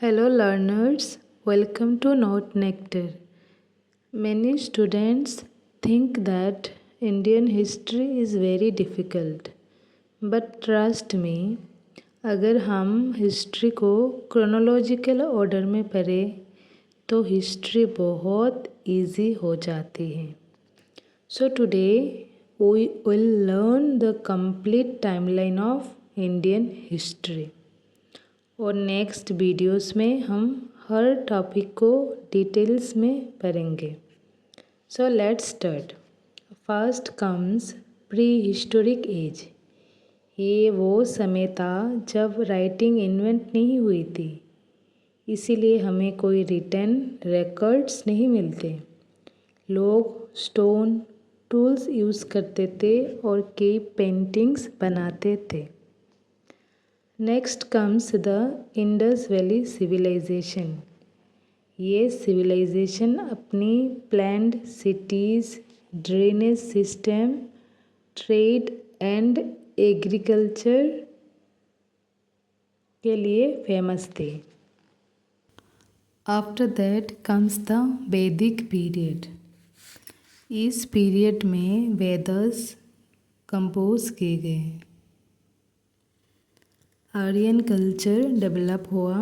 Hello learners, welcome to Note Nectar. Many students think that Indian history is very difficult. But trust me, अगर हम history को chronological order में पढ़ें तो history बहुत easy हो जाती है. So today we will learn the complete timeline of Indian history. और नेक्स्ट वीडियोस में हम हर टॉपिक को डिटेल्स में पढ़ेंगे. So let's start. First comes prehistoric age. ये वो समय था जब राइटिंग इन्वेंट नहीं हुई थी, इसीलिए हमें कोई रिटन रिकॉर्ड्स नहीं मिलते. लोग स्टोन टूल्स यूज़ करते थे और कई पेंटिंग्स बनाते थे. Next comes the Indus valley civilization. ये सिविलाइजेशन अपनी planned cities, drainage system, trade and agriculture के लिए फेमस थे. After that comes the Vedic period. इस पीरियड में वेदस कंपोज किए गए. आर्यन कल्चर डेवलप हुआ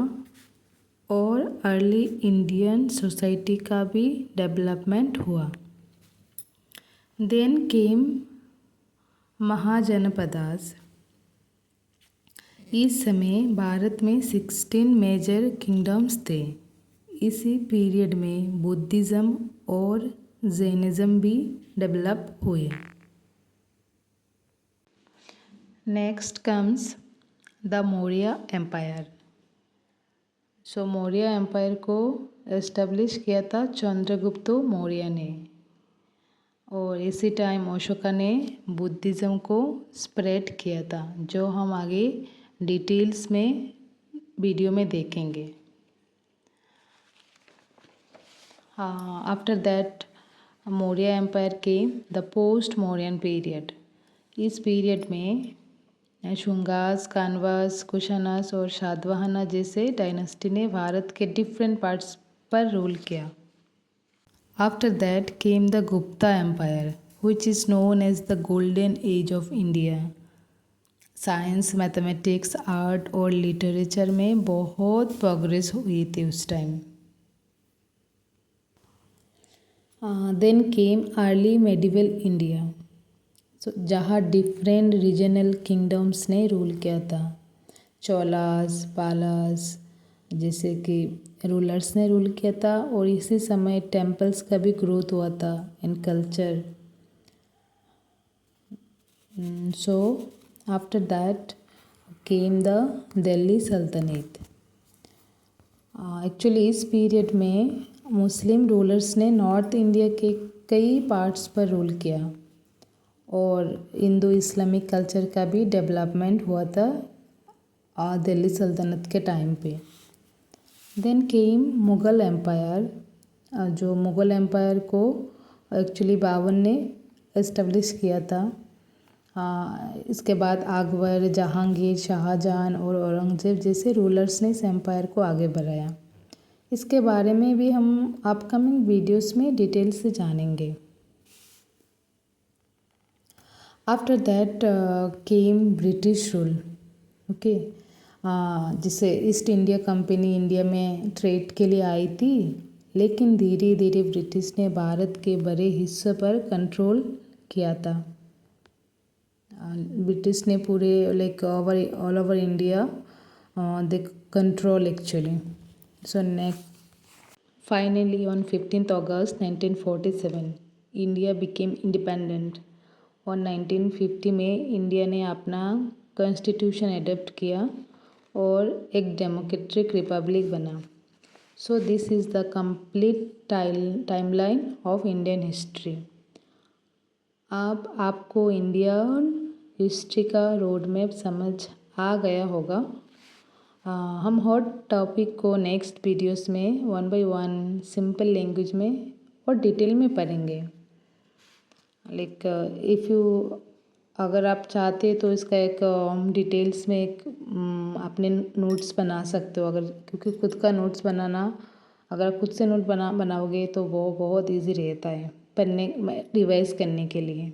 और अर्ली इंडियन सोसाइटी का भी डेवलपमेंट हुआ. Then came Mahajanapadas. इस समय भारत में 16 मेजर किंगडम्स थे. इसी पीरियड में बुद्धिज़्म और जैनिज़्म भी डेवलप हुए. Next comes the Maurya empire. So Maurya empire को एस्टेब्लिश किया था चंद्रगुप्त मौर्य ने, और इसी टाइम अशोका ने बुद्धिज़्म को स्प्रेड किया था, जो हम आगे डिटेल्स में वीडियो में देखेंगे. आफ्टर दैट मौर्य एम्पायर के द पोस्ट मौर्यन पीरियड. इस पीरियड में शुंगास, कानवास, कुशानास और सातवाहना जैसे डायनेस्टी ने भारत के डिफरेंट पार्ट्स पर रूल किया. After that came the Gupta empire, which is known as the golden age of India. Science, mathematics, art और लिटरेचर में बहुत प्रोग्रेस हुई थी उस time. Then came early medieval India. जहाँ डिफरेंट रीजनल किंगडम्स ने रूल किया था. चोलास, पालास जैसे कि रूलर्स ने रूल किया था, और इसी समय टेम्पल्स का भी ग्रोथ हुआ था in culture. So after that came the Delhi सल्तनत. एक्चुअली इस पीरियड में मुस्लिम रूलर्स ने नॉर्थ इंडिया के कई पार्ट्स पर रूल किया, और इंडो इस्लामिक कल्चर का भी डेवलपमेंट हुआ था दिल्ली सल्तनत के टाइम पे. Then came Mughal empire. जो मुग़ल एम्पायर को एक्चुअली बाबर ने इस्टेब्लिश किया था. इसके बाद अकबर, जहांगीर, शाहजहां और औरंगज़ेब जैसे रूलर्स ने इस एम्पायर को आगे बढ़ाया. इसके बारे में भी हम अपकमिंग वीडियोस में डिटेल से जानेंगे. After that came British rule. Okay, जिसे ईस्ट इंडिया कंपनी इंडिया में ट्रेड के लिए आई थी, लेकिन धीरे धीरे ब्रिटिश ने भारत के बड़े हिस्से पर कंट्रोल किया था. ब्रिटिश ने पूरे all over India they control actually. So next finally on 15th August 1947 India became independent. और 1950 में इंडिया ने अपना कॉन्स्टिट्यूशन एडॉप्ट किया और एक डेमोक्रेटिक रिपब्लिक बना. So this is the complete timeline of Indian history. अब आपको इंडियन हिस्ट्री का रोड मैप समझ आ गया होगा. हम हर टॉपिक को नेक्स्ट वीडियोस में 1 by 1 सिंपल लैंग्वेज में और डिटेल में पढ़ेंगे. Like if you अगर आप चाहते तो इसका एक डिटेल्स में एक अपने नोट्स बना सकते हो, अगर क्योंकि खुद का नोट्स बनाना, अगर खुद से नोट बनाओगे तो वो बहुत इजी रहता है पढ़ने रिवाइज करने के लिए।